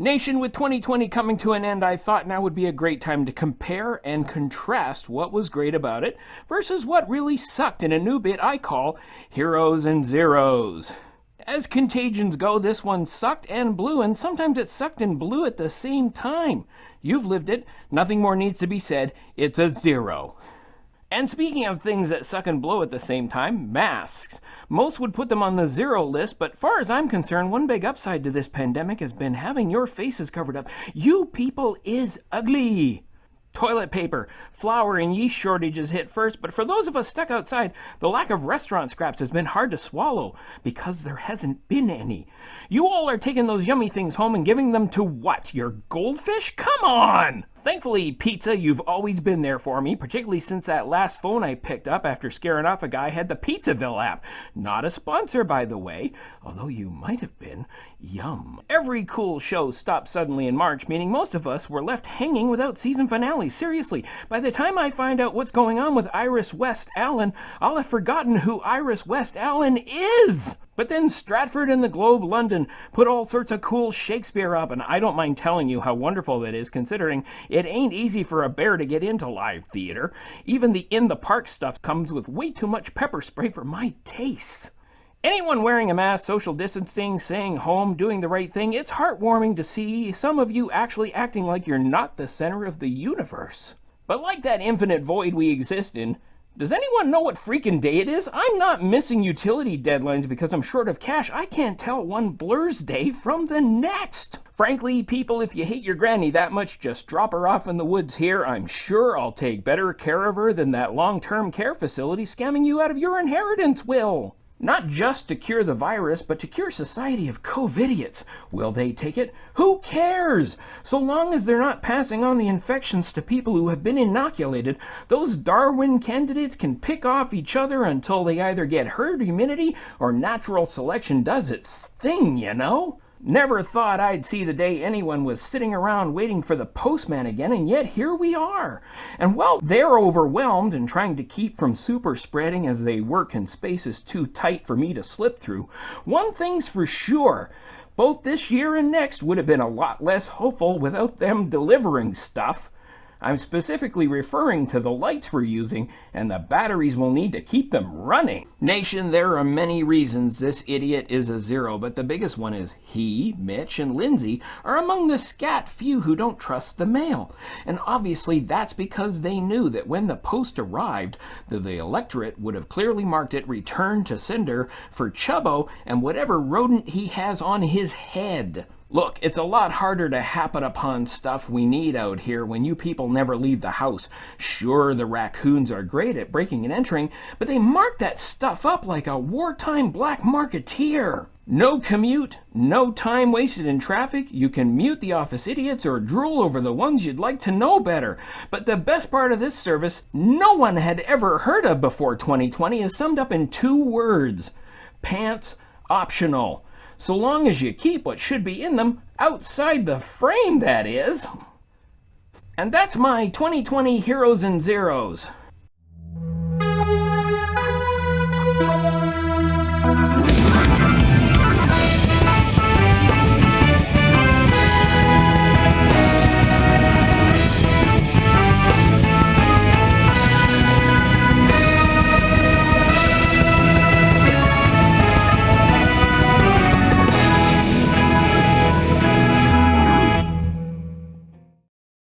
Nation, with 2020 coming to an end, I thought now would be a great time to compare and contrast what was great about it versus what really sucked in a new bit I call Heroes and Zeros. As contagions go, this one sucked and blew, and sometimes it sucked and blew at the same time. You've lived it. Nothing more needs to be said. It's a zero. And speaking of things that suck and blow at the same time, masks. Most would put them on the zero list, but far as I'm concerned, one big upside to this pandemic has been having your faces covered up. You people is ugly. Toilet paper, flour, and yeast shortages hit first, but for those of us stuck outside, the lack of restaurant scraps has been hard to swallow because there hasn't been any. You all are taking those yummy things home and giving them to what? Your goldfish? Come on! Thankfully, pizza, you've always been there for me, particularly since that last phone I picked up after scaring off a guy had the Pizzaville app. Not a sponsor, by the way, although you might have been. Yum. Every cool show stopped suddenly in March, meaning most of us were left hanging without season finales. Seriously, by the time I find out what's going on with Iris West Allen, I'll have forgotten who Iris West Allen is. But then Stratford and the Globe London put all sorts of cool Shakespeare up, and I don't mind telling you how wonderful that is, considering it ain't easy for a bear to get into live theater. Even the in-the-park stuff comes with way too much pepper spray for my tastes. Anyone wearing a mask, social distancing, staying home, doing the right thing, it's heartwarming to see some of you actually acting like you're not the center of the universe. But like that infinite void we exist in, does anyone know what freaking day it is? I'm not missing utility deadlines because I'm short of cash. I can't tell one Blur's day from the next. Frankly, people, if you hate your granny that much, just drop her off in the woods here. I'm sure I'll take better care of her than that long-term care facility scamming you out of your inheritance will. Not just to cure the virus, but to cure society of COVIDiots. Will they take it? Who cares? So long as they're not passing on the infections to people who have been inoculated, those Darwin candidates can pick off each other until they either get herd immunity or natural selection does its thing, you know? Never thought I'd see the day anyone was sitting around waiting for the postman again, and yet here we are. And while they're overwhelmed and trying to keep from super spreading as they work in spaces too tight for me to slip through, one thing's for sure. Both this year and next would have been a lot less hopeful without them delivering stuff. I'm specifically referring to the lights we're using and the batteries we'll need to keep them running. Nation, there are many reasons this idiot is a zero, but the biggest one is he, Mitch, and Lindsay are among the scat few who don't trust the mail. And obviously that's because they knew that when the post arrived, the electorate would have clearly marked it return to sender for Chubbo and whatever rodent he has on his head. Look, it's a lot harder to happen upon stuff we need out here when you people never leave the house. Sure, the raccoons are great at breaking and entering, but they mark that stuff up like a wartime black marketeer. No commute, no time wasted in traffic. You can mute the office idiots or drool over the ones you'd like to know better. But the best part of this service no one had ever heard of before 2020 is summed up in 2 words. Pants optional. So long as you keep what should be in them outside the frame, that is. And that's my 2020 Heroes and Zeros.